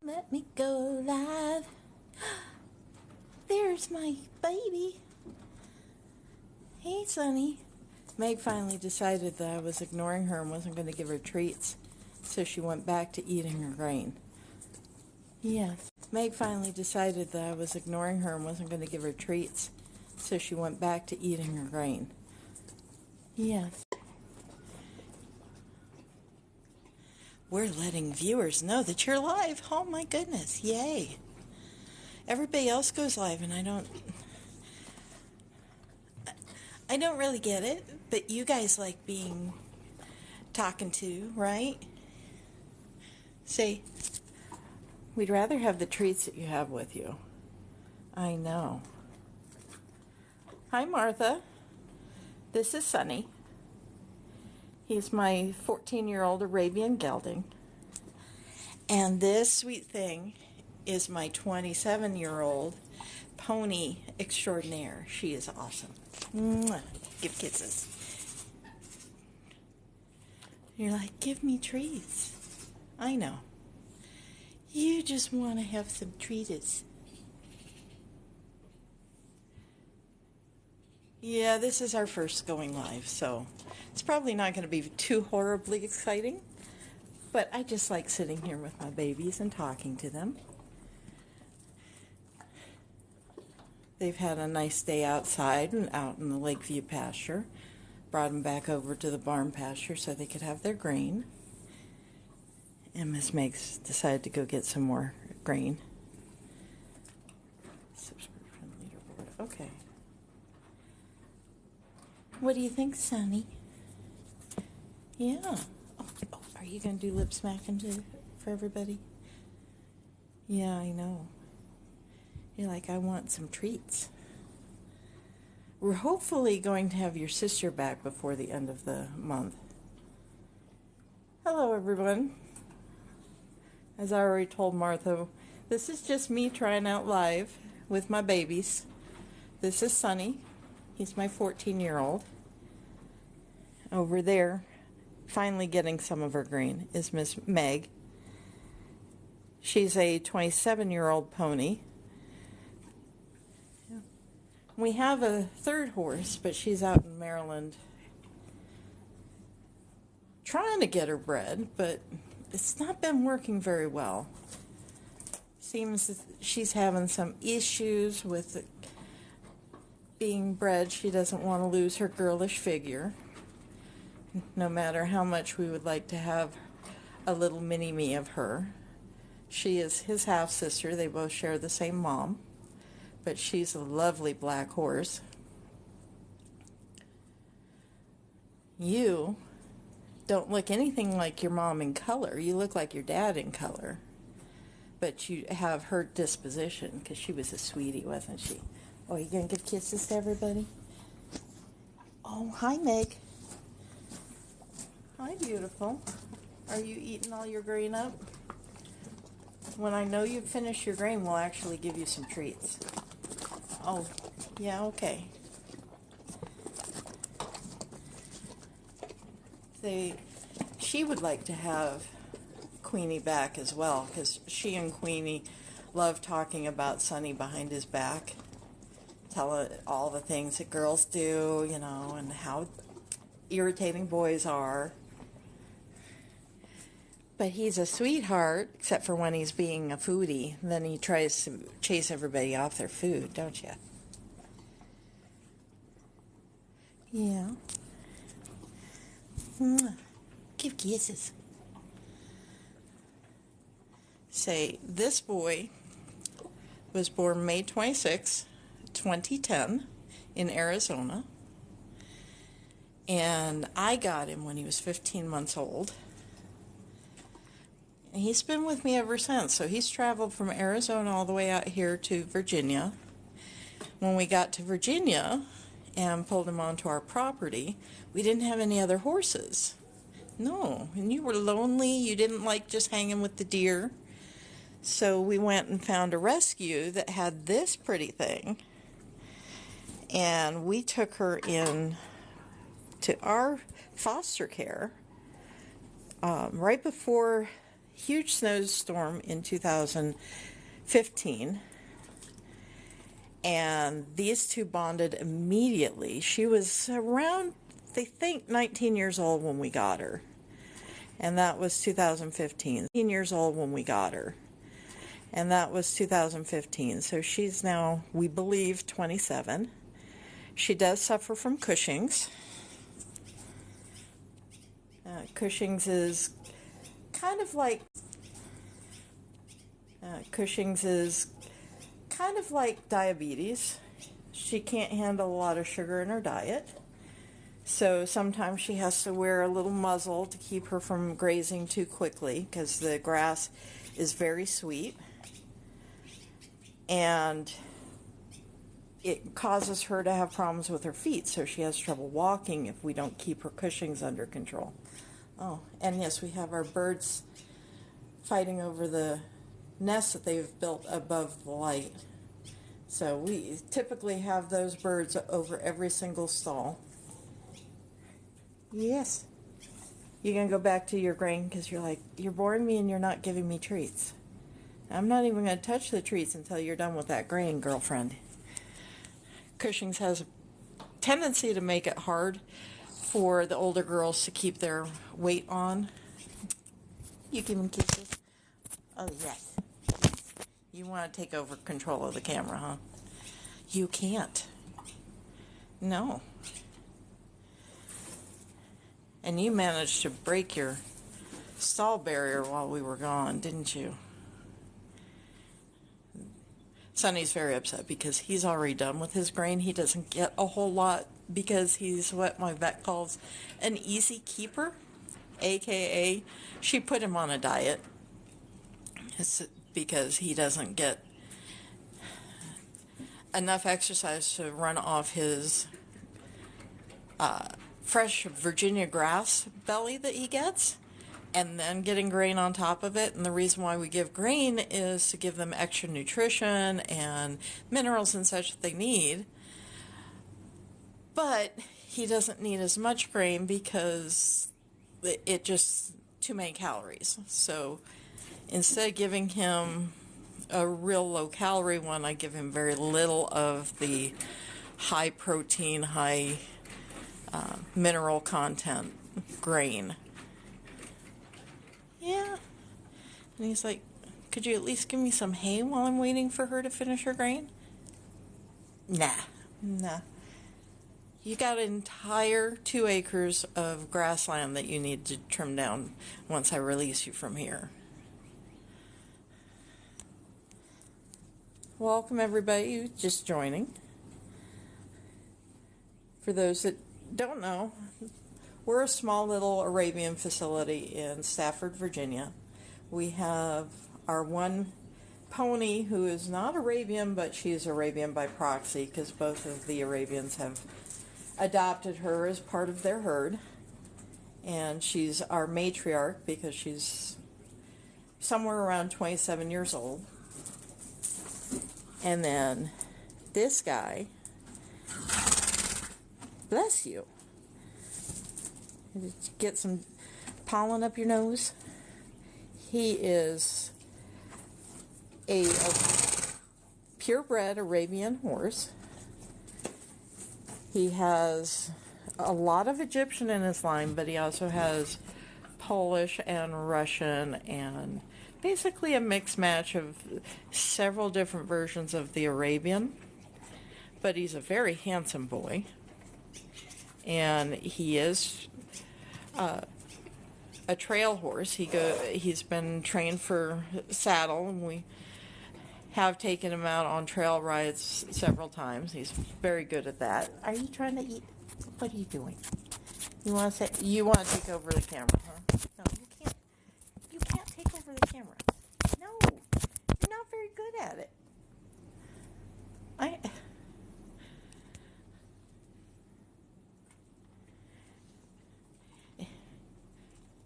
Let me go live. There's my baby. Hey, Sonny. Meg finally decided that I was ignoring her and wasn't going to give her treats, so she went back to eating her grain. Yes. Meg finally decided that I was ignoring her and wasn't going to give her treats, so she went back to eating her grain. Yes. We're letting viewers know that you're live. Oh my goodness. Yay. Everybody else goes live and I don't really get it, but you guys like being talking to, right? Say, we'd rather have the treats that you have with you. I know. Hi, Martha. This is Sonny. He's my 14-year-old Arabian gelding. And this sweet thing is my 27-year-old pony extraordinaire. She is awesome. Mwah. Give kisses. You're like, give me treats. I know. You just want to have some treats. Yeah, this is our first going live, so it's probably not going to be too horribly exciting, but I just like sitting here with my babies and talking to them. They've had a nice day outside and out in the Lakeview pasture. Brought them back over to the barn pasture so they could have their grain. And Miss Meg's decided to go get some more grain. Subscription leaderboard. Okay. What do you think, Sonny? Yeah. Oh, are you going to do lip smacking for everybody? Yeah, I know. You're like, I want some treats. We're hopefully going to have your sister back before the end of the month. Hello, everyone. As I already told Martha, this is just me trying out live with my babies. This is Sonny. He's my 14-year-old. Over there, finally getting some of her grain, is Miss Meg. She's a 27-year-old pony. We have a third horse, but she's out in Maryland trying to get her bred, but it's not been working very well. Seems that she's having some issues with being bred. She doesn't want to lose her girlish figure, no matter how much we would like to have a little mini-me of her. She is his half-sister. They both share the same mom. But she's a lovely black horse. You don't look anything like your mom in color. You look like your dad in color. But you have her disposition, because she was a sweetie, wasn't she? Oh, you going to give kisses to everybody? Oh, hi, Meg. Hi, beautiful. Are you eating all your grain up? When I know you've finished your grain, we'll actually give you some treats. Oh, yeah, okay. She would like to have Queenie back as well, because she and Queenie love talking about Sonny behind his back. Tell it all the things that girls do, you know, and how irritating boys are. But he's a sweetheart, except for when he's being a foodie. Then he tries to chase everybody off their food, don't you? Yeah. Mwah. Give kisses. Say, this boy was born May 26, 2010, in Arizona. And I got him when he was 15 months old. And he's been with me ever since. So he's traveled from Arizona all the way out here to Virginia. When we got to Virginia and pulled him onto our property, we didn't have any other horses. No, and you were lonely. You didn't like just hanging with the deer. So we went and found a rescue that had this pretty thing. And we took her in to our foster care right before huge snowstorm in 2015, and these two bonded immediately. She was around, they think, 19 years old when we got her, and that was 2015. 19 years old when we got her, and that was 2015. So she's now, we believe, 27. She does suffer from Cushing's. Cushing's is kind of like diabetes. She can't handle a lot of sugar in her diet, so sometimes she has to wear a little muzzle to keep her from grazing too quickly, because the grass is very sweet, and it causes her to have problems with her feet, so she has trouble walking if we don't keep her Cushing's under control. Oh, and yes, we have our birds fighting over the nest that they've built above the light. So we typically have those birds over every single stall. Yes. You gonna go back to your grain because you're like, you're boring me and you're not giving me treats. I'm not even gonna touch the treats until you're done with that grain, girlfriend. Cushing's has a tendency to make it hard for the older girls to keep their weight on. You giving kisses? Oh, yes. You want to take over control of the camera, huh? You can't. No. And you managed to break your stall barrier while we were gone, didn't you? Sonny's very upset because he's already done with his grain. He doesn't get a whole lot because he's what my vet calls an easy keeper, aka she put him on a diet. It's because he doesn't get enough exercise to run off his fresh Virginia grass belly that he gets, and then getting grain on top of it. And the reason why we give grain is to give them extra nutrition and minerals and such that they need. But he doesn't need as much grain because it just too many calories. So instead of giving him a real low calorie one, I give him very little of the high protein, high mineral content grain. Yeah. And he's like, could you at least give me some hay while I'm waiting for her to finish her grain? Nah. You got an entire 2 acres of grassland that you need to trim down once I release you from here. Welcome everybody who's just joining. For those that don't know, we're a small little Arabian facility in Stafford, Virginia. We have our one pony who is not Arabian, but she's Arabian by proxy because both of the Arabians have adopted her as part of their herd. And she's our matriarch because she's somewhere around 27 years old. And then this guy, bless you. Did you get some pollen up your nose? He is a purebred Arabian horse. He has a lot of Egyptian in his line, but he also has Polish and Russian and basically a mixed match of several different versions of the Arabian. But he's a very handsome boy. And he is a trail horse. He's been trained for saddle, and we have taken him out on trail rides several times. He's very good at that. Are you trying to eat? What are you doing? You want to take over the camera, huh? No, you can't. You can't take over the camera. No, you're not very good at it.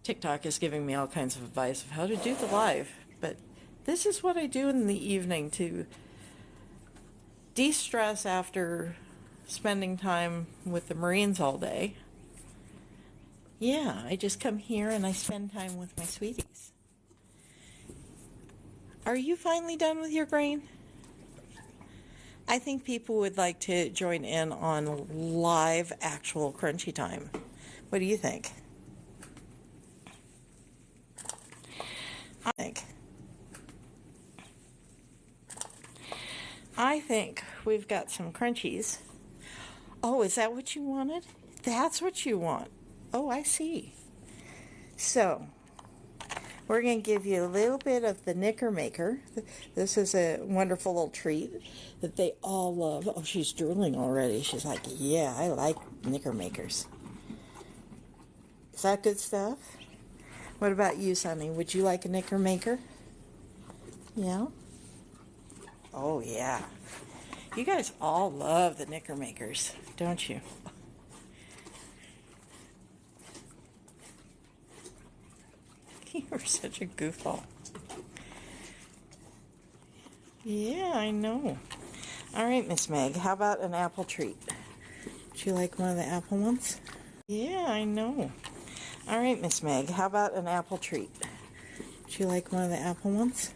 TikTok is giving me all kinds of advice of how to do the live, but this is what I do in the evening to de-stress after spending time with the Marines all day. Yeah, I just come here and I spend time with my sweeties. Are you finally done with your grain? I think people would like to join in on live actual crunchy time. What do you think? I think we've got some crunchies. Oh, is that what you wanted? That's what you want. Oh, I see. So, we're going to give you a little bit of the Knicker Maker. This is a wonderful little treat that they all love. Oh, she's drooling already. She's like, yeah, I like Knicker Makers. Is that good stuff? What about you, Sonny? Would you like a Knicker Maker? Yeah? Oh, yeah. You guys all love the Knicker Makers, don't you? You're such a goofball. Yeah, I know. All right, Miss Meg, how about an apple treat? Would you like one of the apple ones? Yeah, I know. All right, Miss Meg, how about an apple treat? Would you like one of the apple ones?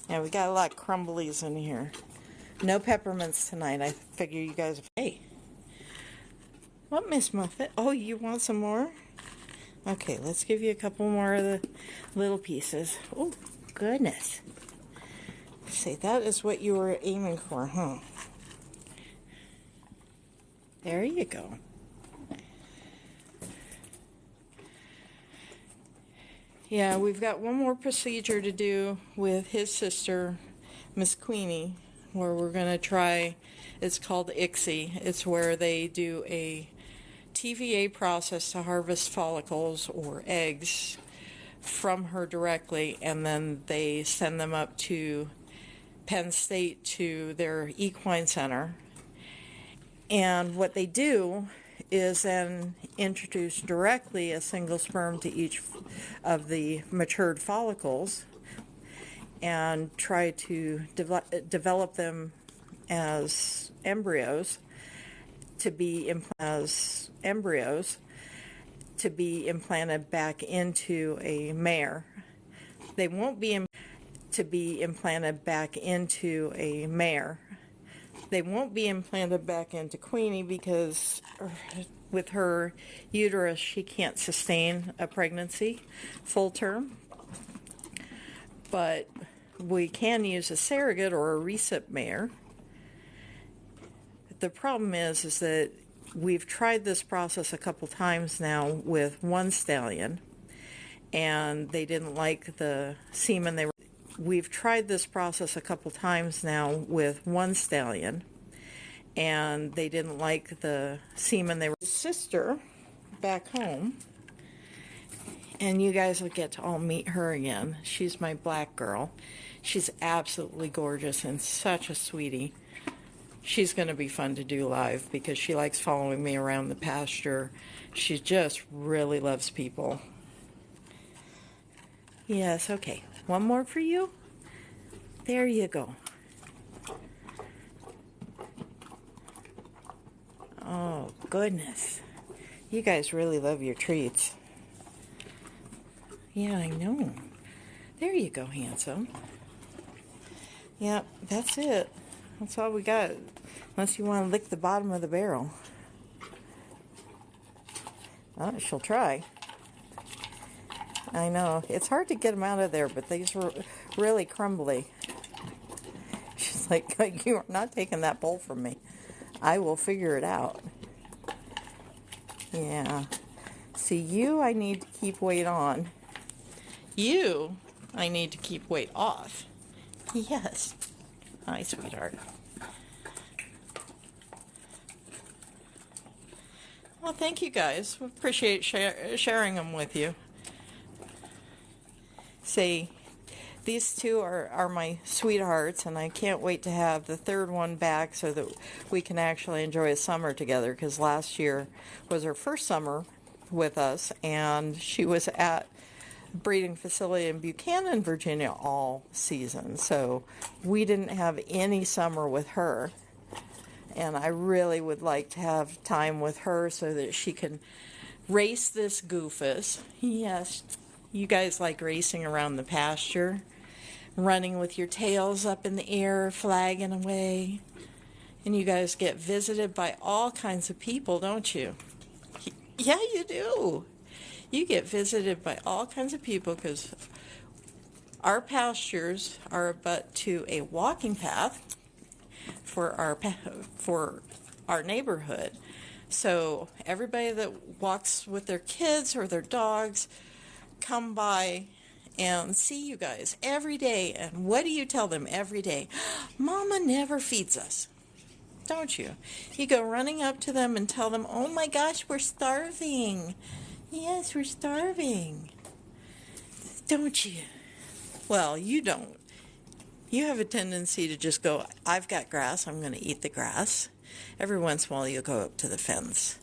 Yeah, we got a lot of crumblies in here. No peppermints tonight. I figure you guys... Hey. What, Miss Muffet? Oh, you want some more? Okay, let's give you a couple more of the little pieces. Oh, goodness. See, that is what you were aiming for, huh? There you go. Yeah, we've got one more procedure to do with his sister, Miss Queenie, where we're going to try, it's called ICSI. It's where they do a TVA process to harvest follicles or eggs from her directly, and then they send them up to Penn State to their equine center. And what they do is then introduce directly a single sperm to each of the matured follicles and try to develop them as embryos to be implanted back into a mare. They won't be to be implanted back into a mare. They won't be implanted back into Queenie because with her uterus she can't sustain a pregnancy full term. But we can use a surrogate or a recip mare. The problem is that we've tried this process a couple times now with one stallion, and they didn't like the semen they were. We've tried this process a couple times now with one stallion, and they didn't like the semen they were. Sister back home, and you guys will get to all meet her again. She's my black girl. She's absolutely gorgeous and such a sweetie. She's going to be fun to do live because she likes following me around the pasture. She just really loves people. Yes, okay. One more for you. There you go. Oh, goodness. You guys really love your treats. Yeah, I know. There you go, handsome. Yep, that's it. That's all we got. Unless you want to lick the bottom of the barrel. Oh, she'll try. I know. It's hard to get them out of there, but these were really crumbly. She's like, you are not taking that bowl from me. I will figure it out. Yeah. See, you I need to keep weight on. You I need to keep weight off. Yes. Hi, sweetheart. Well, thank you guys. We appreciate sharing them with you. See, these two are my sweethearts, and I can't wait to have the third one back so that we can actually enjoy a summer together, because last year was her first summer with us, and she was at breeding facility in Buchanan, Virginia all season. So we didn't have any summer with her. And I really would like to have time with her so that she can race this goofus. Yes, you guys like racing around the pasture, running with your tails up in the air, flagging away. And you guys get visited by all kinds of people, don't you? Yeah, you do. You get visited by all kinds of people because our pastures are but to a walking path for our neighborhood. So everybody that walks with their kids or their dogs come by and see you guys every day. And what do you tell them every day? Mama never feeds us. Don't you? You go running up to them and tell them, oh my gosh, we're starving. Yes, we're starving. Don't you? Well, you don't. You have a tendency to just go, I've got grass, I'm going to eat the grass. Every once in a while you go up to the fence.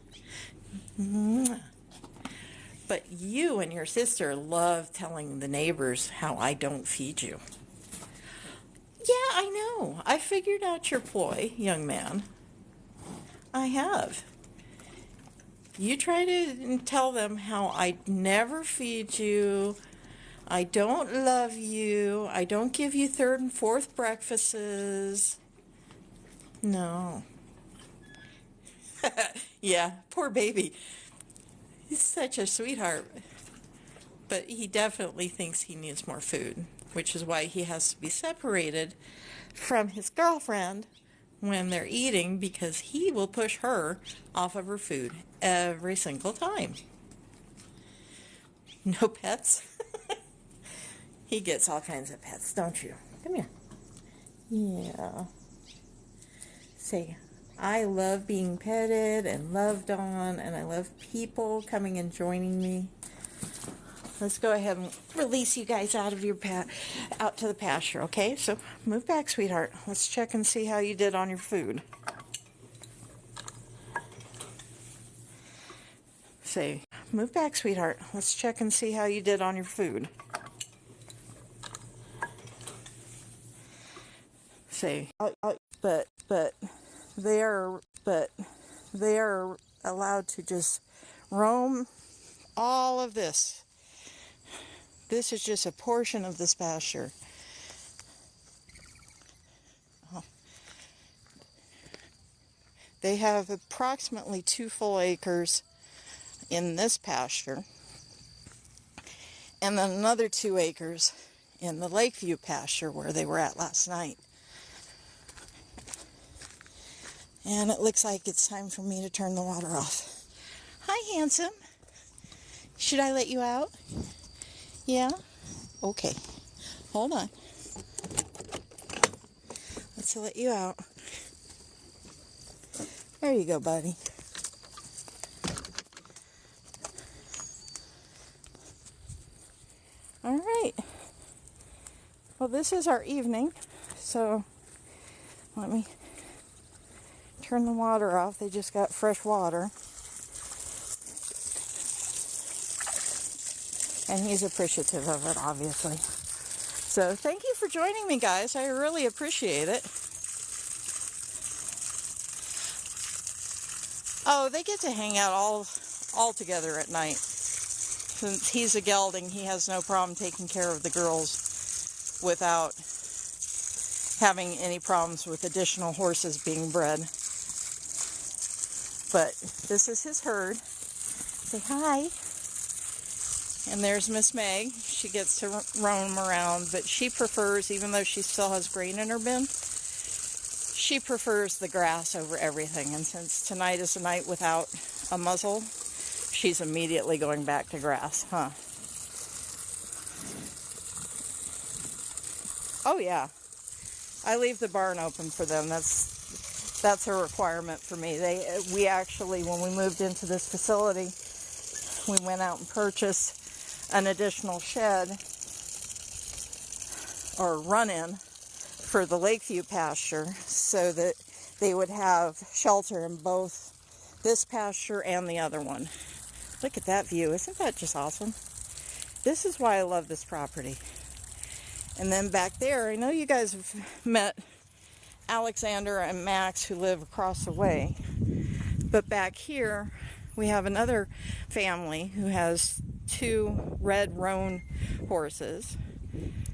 But you and your sister love telling the neighbors how I don't feed you. Yeah, I know. I figured out your ploy, young man. I have. You try to tell them how I never feed you, I don't love you, I don't give you third and fourth breakfasts. No. Yeah, poor baby. He's such a sweetheart. But he definitely thinks he needs more food, which is why he has to be separated from his girlfriend when they're eating, because he will push her off of her food every single time. No pets? He gets all kinds of pets, don't you? Come here. Yeah. Say, I love being petted and loved on, and I love people coming and joining me. Let's go ahead and release you guys out of your out to the pasture, okay? So move back, sweetheart. Let's check and see how you did on your food. Say, move back, sweetheart. Let's check and see how you did on your food. Say, but they are allowed to just roam all of this. This is just a portion of this pasture. Oh. They have approximately 2 full acres in this pasture, and then another 2 acres in the Lakeview pasture where they were at last night. And it looks like it's time for me to turn the water off. Hi, handsome. Should I let you out? Yeah? Okay. Hold on. Let's let you out. There you go, buddy. All right. Well, this is our evening, so let me turn the water off. They just got fresh water. And he's appreciative of it, obviously. So thank you for joining me, guys. I really appreciate it. Oh, they get to hang out all together at night. Since he's a gelding, he has no problem taking care of the girls without having any problems with additional horses being bred. But this is his herd. Say hi. And there's Miss Meg. She gets to roam around, but she prefers, even though she still has grain in her bin, she prefers the grass over everything. And since tonight is a night without a muzzle, she's immediately going back to grass, huh? Oh yeah. I leave the barn open for them. That's a requirement for me. We actually, when we moved into this facility, we went out and purchased an additional shed or run-in for the Lakeview pasture so that they would have shelter in both this pasture and the other one. Look at that view. Isn't that just awesome? This is why I love this property. And then back there, I know you guys have met Alexander and Max, who live across the way. But back here, we have another family who has 2 red roan horses.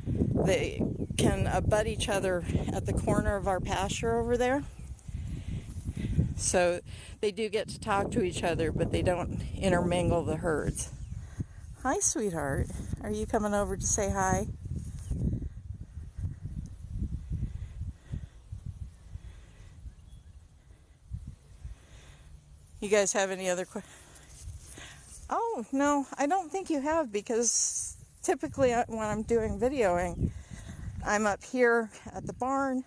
They can abut each other at the corner of our pasture over there. So they do get to talk to each other, but they don't intermingle the herds. Hi, sweetheart. Are you coming over to say hi? You guys have any other questions? Oh, no, I don't think you have, because typically when I'm doing videoing, I'm up here at the barn